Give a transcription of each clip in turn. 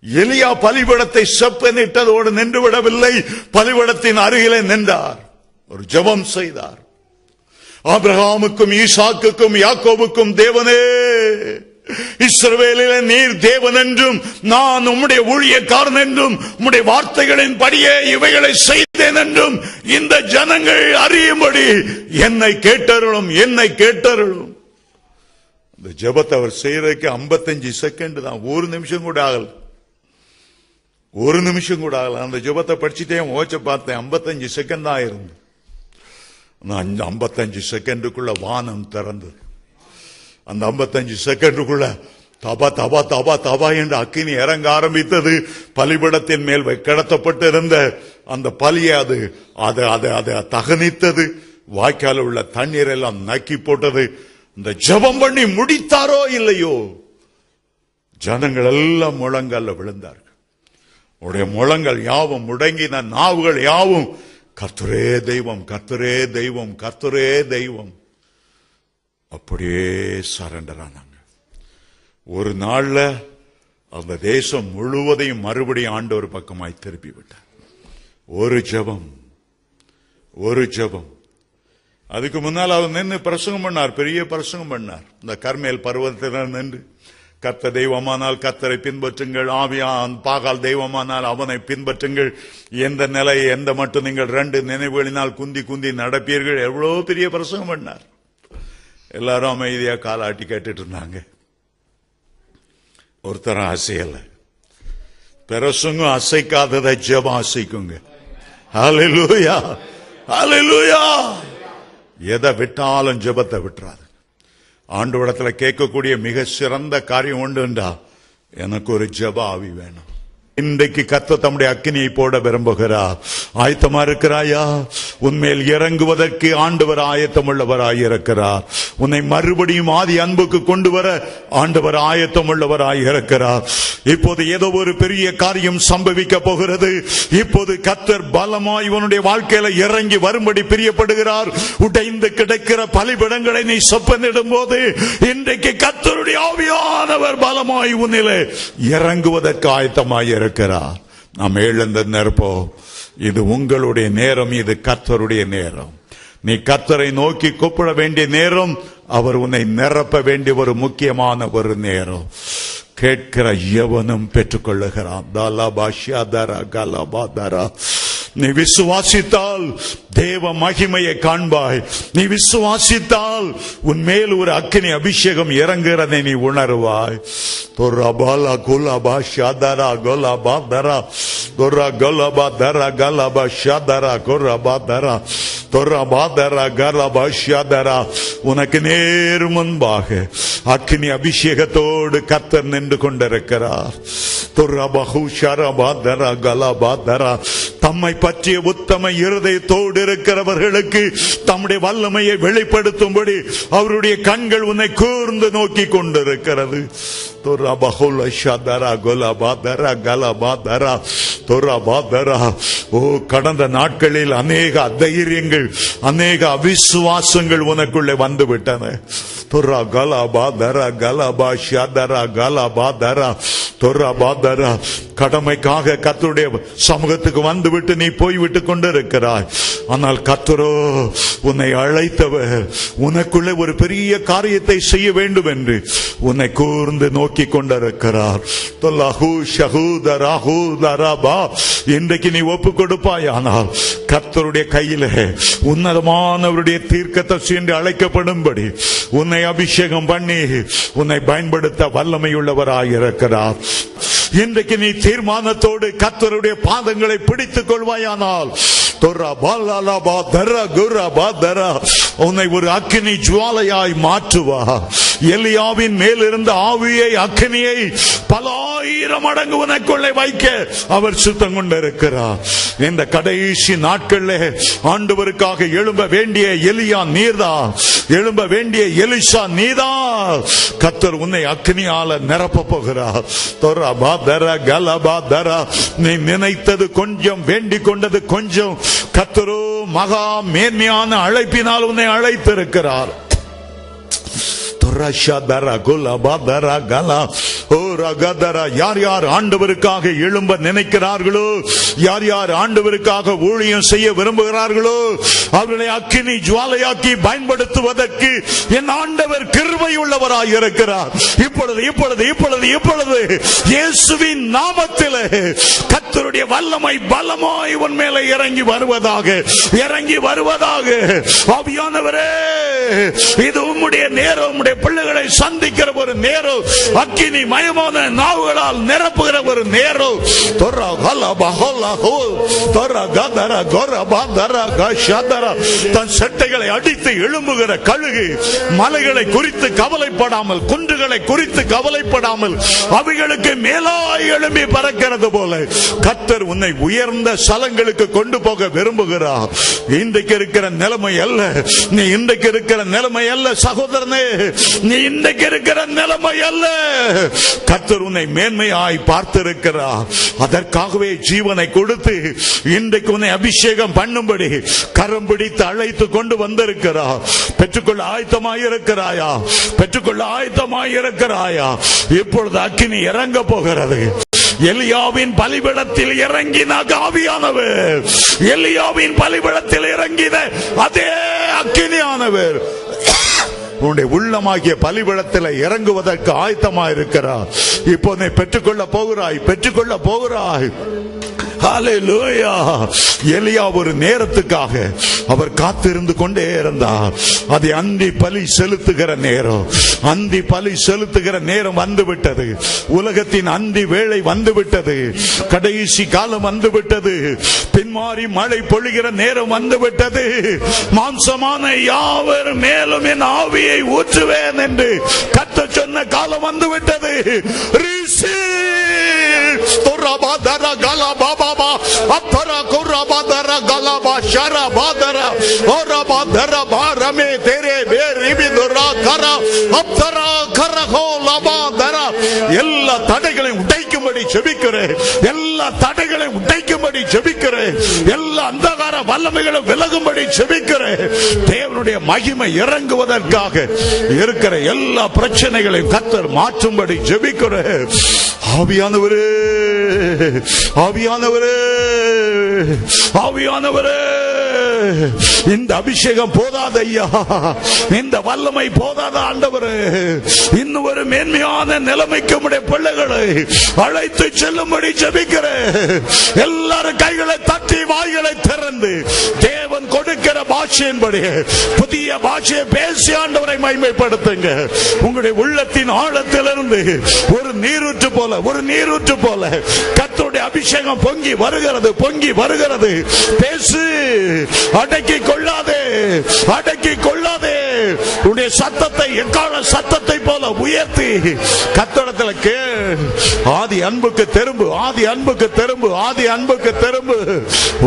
எலியா பலிபீடத்தை செப்பனிட்டதோடு நின்று விடவில்லை. பலிபீடத்தின் அருகிலே நின்றார், ஒரு ஜெபம் செய்தார். ஆபிரகாமுக்கும் ஈசாக்குக்கும் யாக்கோபுக்கும் தேவனே, இஸ்ரவேலிலே நீர் தேவன் என்றும் நான் உம்முடைய ஊழியக்காரன் என்றும் உம்முடைய வார்த்தைகளின் படியே இவைகளை செய்தேன் என்றும் இந்த ஜனங்கள் அறியும்படி என்னை கேட்டருளும், என்னை கேட்டருளும். இந்த ஜெபத்தை அவர் செய்யறதுக்கு 55 செகண்ட் தான், ஒரு நிமிஷம் கூட ஆகல, ஒரு நிமிஷம் கூட ஆகல. அந்த ஜெபத்தை படிச்சுட்டே ஓச்ச பார்த்தேன், 55 செகண்ட் தான் இருந்து. 55 செகண்டுக்குள்ள வானம் திறந்தது. அந்த 55 செகண்டுக்குள்ள தபா தபா தபா தபா என்று அக்கினி இறங்க ஆரம்பித்தது. பலிபீடத்தின் மேல் கிடத்தப்பட்டிருந்த அந்த பலியை அது தகனித்தது. வாய்க்கால் உள்ள தண்ணீர் எல்லாம் நக்கி போட்டது. இந்த ஜெபம் பண்ணி முடித்தாரோ இல்லையோ, ஜனங்கள் எல்லாம் முழங்கால விழுந்தார்கள். உடைய முழங்கள் யாவும் முடங்கின, நாவுகள் யாவும் கர்த்தரே தெய்வம், கர்த்தரே தெய்வம், கர்த்தரே தெய்வம். அப்படியே சரண்டர் ஆனாங்க. ஒரு நாள்ல அந்த தேசம் முழுவதையும் மறுபடியும் ஆண்டவர் பக்கமாய் திருப்பி விட்டார். ஒரு ஜெபம், ஒரு ஜெபம். அதுக்கு முன்னால் அவர் நின்று பிரசங்கம் பண்ணார், பெரிய பிரசங்கம் பண்ணார். இந்த கர்மேல் பர்வதத்தில் நின்று, கர்த்தர் தெய்வமானால் கர்த்தரை பின்பற்றுங்கள், ஆவியான் பாகால் தெய்வமானால் அவனை பின்பற்றுங்கள், எந்த நிலை எந்த மட்டும் நீங்கள் 2 நினைவுகளினால் குந்தி குந்தி நடப்பீர்கள். எவ்வளவு பெரிய பிரசங்கம் பண்ணார். எல்லாரும் அமைதியா காலாட்டி கேட்டுட்டு இருந்தாங்க. ஒருத்தரும் அசையல. பிரசங்கம் அசைக்காததை ஜெபம் அசைக்குங்க. ஹல்லேலூயா, ஹல்லேலூயா. எதை விட்டாலும் ஜெபத்தை விட்டுறாது. ஆண்டவரிடத்துல கேட்கக்கூடிய மிக சிறந்த காரியம் உண்டுண்டா, எனக்கு ஒரு ஜெப ஆவி வேணும். இன்றைக்கு கர்த்தர் தம்முடைய அக்கினியை போட விரும்புகிறார். ஆயத்தமா இருக்கிறாயா? உன்மேல் இறங்குவதற்கு ஆண்டவர் ஆயத்தம் உள்ளவராயிருக்கிறார். உன்னை மறுபடியும் ஆதி அன்புக்கு கொண்டு வர ஆண்டவர் ஆயத்தம் உள்ளவராயிருக்கிறார். இப்போது ஏதோ ஒரு பெரிய காரியம் சம்பவிக்க போகிறது. இப்போது கர்த்தர் பலமாய் இவனுடைய வாழ்க்கையில இறங்கி வரும்படி பிரியப்படுகிறார். உடைந்து கிடக்கிற பலிபீடங்களை நீ சொப்பனிடும் போது இன்றைக்கு கர்த்தருடைய ஆவியானவர் பலமாய் உன்னிலே இறங்குவதற்கு ஆயத்தமாய் இருக்கிறார். நாம் எழுந்து நிற்போம். இது உங்களுடைய நேரம், இது கர்த்தருடைய நேரம். நீ கர்த்தரை நோக்கி கூப்பிட வேண்டிய நேரம், அவர் உன்னை நிரப்ப வேண்டிய ஒரு முக்கியமான ஒரு நேரம். கேட்கிற எவனும் பெற்றுக்கொள்ளுகிறான். நீ விசுவாசித்தால் தேவ மகிமையை காண்பாய். நீ விசுவாசித்தால் உன் மேல் ஒரு அக்கினி அபிஷேகம் இறங்குறதை நீ உணர்வாய். உனக்கு நேர் முன்பாக அக்கினி அபிஷேகத்தோடு கர்த்தர் நின்று கொண்டிருக்கிறார். தம்மை பற்றிய உத்தம இருதயத்தோடு இருக்கிறவர்களுக்கு தம்முடைய வல்லமையை வெளிப்படுத்தும்படி அவருடைய கண்கள் உன்னை கூர்ந்து நோக்கி கொண்டிருக்கிறது. கடந்த நாட்களில் அநேக அதைரியங்கள், அநேக அவிசுவாசங்கள் உனக்குள்ளே வந்து விட்டன. கடமைக்காக கர்த்தருடைய சமூகத்துக்கு வந்துவிட்டு நீ போய்விட்டு கொண்டிருக்கிறாய். ஆனால் கர்த்தரோ உன்னை அழைத்தவர் உனக்குள்ளே ஒரு பெரிய காரியத்தை செய்ய வேண்டும் என்று உன்னை கூர்ந்து நோக்கி கொண்டிருக்கிறார். இன்றைக்கு நீ ஒப்பு கொடுப்பாயானால் கர்த்தருடைய கையிலே உன்னதமானவருடைய தீர்க்கதரிசி என்று அழைக்கப்படும்படி உன்னை அபிஷேகம் பண்ணி உன்னை பயன்படுத்த வல்லமையுள்ளவராயிருக்கிறார். இன்றைக்கு நீ தீர்மானத்தோடு கர்த்தருடைய பாதங்களை பிடித்துக் கொள்வாயானால் உன்னை ஒரு அக்கினி ஜுவாலையாய் மாற்றுவா. எலியாவின் மேலிருந்த ஆவியை, அக்கினியை பல ஆயிரம் மடங்கு உனக்குள்ளே வைக்க அவர் சுத்தம் கொண்டிருக்கிறார். இந்த கடைசி நாட்களில் ஆண்டவருக்காக எழும்ப வேண்டிய எலியா நீர்தான், எழும்ப வேண்டிய எலிசா நீதான். கர்த்தர் உன்னை அக்கினியால நிரப்ப போகிறார். நீ நினைத்தது கொஞ்சம், வேண்டிக் கொண்டது கொஞ்சம். கர்த்தரோ மகா மேன்மையான அழைப்பினால் உன்னை அழைத்திருக்கிறார். ரகதரா. யார் யார் ஆண்டவருக்காக எழும்ப நினைக்கிறார்களோ, யார் யார் ஆண்டவருக்காக ஊழியம் செய்ய விரும்புகிறார்களோ, அவர்களை அக்கினி ஜுவாலையாக்கி பயன்படுத்துவதற்கு என் ஆண்டவர் கிருபை உள்ளவராய் இருக்கிறார். இப்பொழுது இப்பொழுது இப்பொழுது இப்பொழுது இயேசுவின் நாமத்தில் கர்த்தருடைய வல்லமை பலமாய் உன் மேலே இறங்கி வருவதாக, இறங்கி வருவதாக. ஆவியானவரே, இது உம்முடைய நேரம், உம்முடைய பிள்ளைகளை சந்திக்கிற ஒரு நேரம், அக்கினி மயமான நாவுகளால் நிரப்புகிற ஒரு நேரம். தன் சட்டைகளை அடித்து எழும்புகிற கழுகு மலைகளை குறித்து கவலைப்படாமல், குன்றுகளை குறித்து கவலைப்படாமல் அவைகளுக்கு மேலாய் எழும்பி பறக்கிறது போல கர்த்தர் உன்னை உயர்ந்த ஸ்தலங்களுக்கு கொண்டு போக விரும்புகிறார். இன்றைக்கு இருக்கிற நிலைமை அல்ல, நீ இன்றைக்கு இருக்கிற நிலைமை அல்ல சகோதரனே, நீ இன்றைக்கு இருக்கிற நிலைமை அல்ல. கர்த்தர் உன்னை மேன்மையாய் பார்த்திருக்கிறார். அதற்காகவே ஜீவனை கொடுத்து இன்றைக்கு உன்னை அபிஷேகம் பண்ணும்படி கரம் பிடித்து அழைத்து கொண்டு வந்திருக்கிறார். பெற்றுக்கொள்ள ஆயத்தமாயிருக்கிறாயா? பெற்றுக்கொள்ள ஆயத்தமாயிருக்கிறாயா? இப்பொழுது அக்கினி இறங்க போகிறது. எலியாவின் பலிபீடத்தில் இறங்கின ஆவியானவர், எலியாவின் பலிபீடத்தில் இறங்கின அதே அக்கினியானவர் உன்னுடைய உள்ளமாகிய பலிபீடத்தில் இறங்குவதற்கு ஆயத்தமாயிருக்கிறார். இப்போது பெற்றுக்கொள்ள போகிறாய், பெற்றுக்கொள்ள போகிறாய். ஹல்லேலூயா. எலியா ஒரு நேரத்துக்காக அவர் காத்திருந்து கொண்டே இருந்தார். அது அந்தி பலி செலுத்துகிற நேரம், அந்தி பலி செலுத்துகிற நேரம் வந்துவிட்டது. உலகத்தின் அந்தி வேளை வந்துவிட்டது. கடைசி காலம் வந்துவிட்டது. பின்மாறி மழை பொழிகிற நேரம் வந்துவிட்டது. மாம்சமான யாவர் மேலும் என் ஆவியை ஊற்றுவேன் என்று கர்த்தர் சொன்ன காலம் வந்துவிட்டது. அப்பரா குரபாதரா கலபா ஷரபாதரா ஓரபாதரா பாரமே தேரே பேரிபிதுரா கரா அப்தரா கரகோ லபாதரா. எல்லா தடைகளையும் உடைக்கும்படி ஜெபிக்கிறேன், எல்லா தடைகளையும் உடைக்கும்படி ஜெபிக்கிறேன், எல்லா அந்தகார வல்லமைகளை விலகும்படி ஜெபிக்கிறேன். தேவனுடைய மகிமை இறங்குவதற்காக இருக்கிற எல்லா பிரச்சனைகளையும் கர்த்தர் மாற்றும்படி ஜெபிக்கிறேன். ஆவியானவரே, ஆவியானவரே, ஆவியானவரே, இந்த அபிஷேகம் போதாத ஐயா, இந்த வல்லமை போதாத ஆண்டவரே, இன்னும் ஒரு மேன்மையான நிலைமைக்கு உம்முடைய பிள்ளைகளை அழைத்து செல்லும்படி ஜெபிக்கிறேன். எல்லாரும் கைகளை தட்டி வாய்களை திறந்து தேவன் கொடுக்கிற பாஷையின்படி புதிய பாஷையை பேசி ஆண்டவரை மகிமைப்படுத்துங்க. உங்களுடைய உள்ளத்தின் ஆழத்திலிருந்து ஒரு நீரூற்று போல, ஒரு நீரூற்று போல கர்த்தருடைய அபிஷேகம் பொங்கி வருகிறது, பொங்கி வருகிறது. பேசு, அடக்கி கொள்ளாதே, அடக்கி கொள்ளாதே. உன்னுடைய சத்தத்தை எக்கால சத்தத்தை போல உயர்த்தி கர்த்தரிடத்தில் கேள். ஆதி அன்புக்கு திரும்பு, ஆதி அன்புக்கு திரும்பு, ஆதி அன்புக்கு திரும்பு.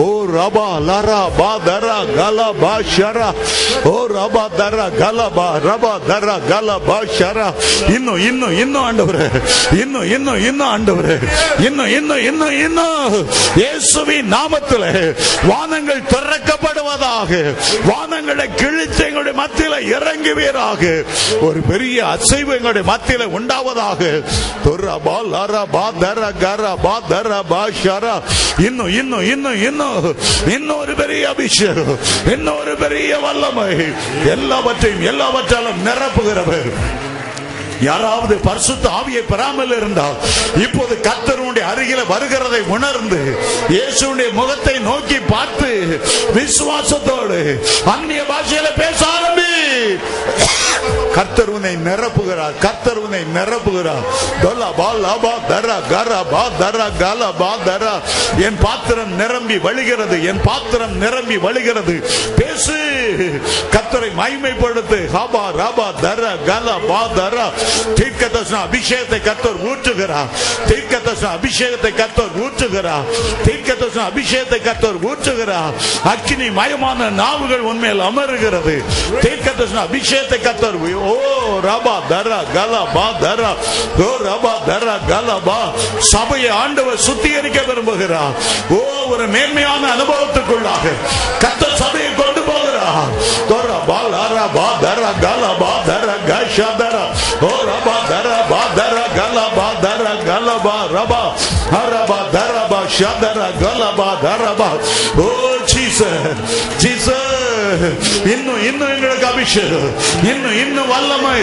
ஓ ரபா லரா பா தரா கலா பா ஷரா, ஓ ரபா தரா கலா பா ரபா தரா கலா பா ஷரா. இன்னும் இன்னும் இன்னும் ஆண்டவரே, இன்னும் இன்னும் இன்னும் ஆண்டவரே, இன்னும் இன்னும் இன்னும் இன்னும் இயேசுவின் நாமத்தில் வானங்கள் திறக்கப்படுவதாக, வானங்களை கிழித்து எங்களுடைய மத்தியில் இறங்குவீராக. ஒரு பெரிய அசைவு எங்களுடைய மத்தியில் உண்டாவதாக. இன்னும் இன்னும் இன்னும் இன்னும் இன்னும் ஒரு பெரிய அபிஷேகம், இன்னும் ஒரு பெரிய வல்லமை, எல்லாவற்றையும் எல்லாவற்றாலும் நிரப்புகிறவர். யாராவது பரிசுத்த ஆவியை பெறாமல் இருந்தால் இப்போது கர்த்தருடைய அருகில வருகிறதை உணர்ந்து இயேசுவின் முகத்தை நோக்கி பார்த்து விசுவாசத்தோடு அந்நிய பாஷையில பேச ஆரம்பி. கர்த்தர் உன்னை நிரப்புகிறார், கர்த்தர் உன்னை நிரப்புகிறார். என் பாத்திரம் நிரம்பி வழிகிறது, என் பாத்திரம் நிரம்பி வழிகிறது. பேசு, கர்த்தரை மகிமைப்படுத்து. ஹபா ரபா தர கல பா தர. தீர்க்கதரிசன அபிஷேகத்தை கர்த்தர் ஊற்றுகிறார், தீர்க்கதரிசன அபிஷேகத்தை கர்த்தர் ஊற்றுகிறார், தீர்க்கதரிசன அபிஷேகத்தை கர்த்தர் ஊற்றுகிறார். அக்கினி மயமான நாவுகள் உண்மையில் அமருகிறது. தீர்க்கதரிசன அபிஷேகத்தை கர்த்தர் ஓ ரபா தர கல பா தர, ஓ ரபா தர கல பா. சபையை ஆண்டவர் சுத்திகரிக்க விரும்புகிறார். ஓ ஒரு மேன்மையான அனுபவத்துக்குள்ளாக கர்த்தர் சபையை கொண்டு போகிறார். Shadara, Dora Balara Badara Galaba Dara Gashadara, Ora Badara Badara Galaba Dara Galaba Raba, Haraba Daraba Shadara Galaba Daraba. Oh Jesus, Jesus. இன்னும் எங்களுக்கு அபிஷேகம், இன்னும் வல்லமை,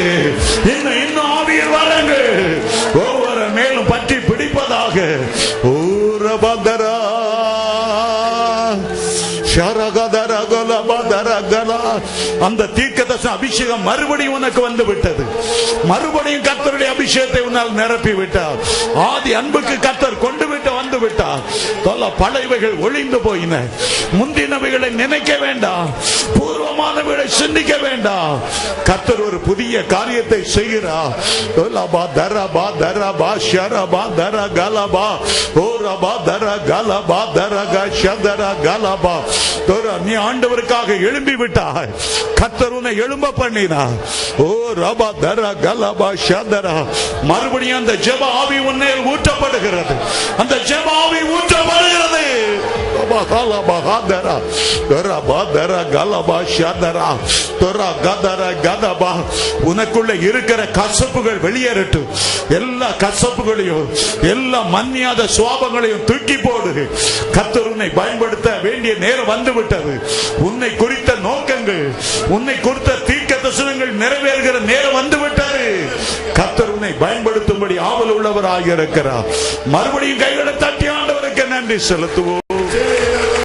இன்னும் ஆவியின் வரங்கள் ஒவ்வொரு மேலும் பற்றி பிடிப்பதாக. ஓரபதரா அந்த தீர்க்கதரிசன அபிஷேகம் மறுபடியும் உனக்கு வந்து விட்டது. மறுபடியும் கர்த்தருடைய அபிஷேகத்தை உன்னால் நிரப்பி விட்டார். ஆதி அன்புக்கு கர்த்தர் கொண்டு விட்டு வந்து விட்டார். பழையவைகள் ஒளிந்து போயின. முந்தினவைகளை நினைக்க வேண்டாம், பூர்வமானவைகளை சிந்திக்க வேண்டாம். கர்த்தர் ஒரு புதிய காரியத்தை செய்கிறார். நீ ஆண்டவருக்காக எழும்பி விட்டாய். கர்த்தர் உன்னை எழும்ப பண்ணினார். ஓ ரபா தரா கலபா ஷதரா. மறுபடியும் அந்த ஜெப ஆவி உன்னை ஊற்றப்படுகிறது. அந்த ஜெப ஆவி ஊற்றப்படுகிறது. உனக்குள்ள இருக்கிற கசப்புகள் வெளியேறட்டும். எல்லா கசப்புகளையும், எல்லா மன்னியாத சுவாபங்களையும் தூக்கி போடு. கர்த்தர் உன்னை பயன்படுத்த வேண்டிய நேரம் வந்துவிட்டது. உன்னை குறித்த நோக்கங்கள், உன்னை குறித்த தீர்க்கதரிசனங்கள் நிறைவேறுகிற நேரம் வந்துவிட்டது. கர்த்தர் உன்னை பயன்படுத்தும்படி ஆவல் உள்ளவராக இருக்கிறார். மறுபடியும் கைகளை தட்டி ஆண்டவருக்கு நன்றி செலுத்துவோம்.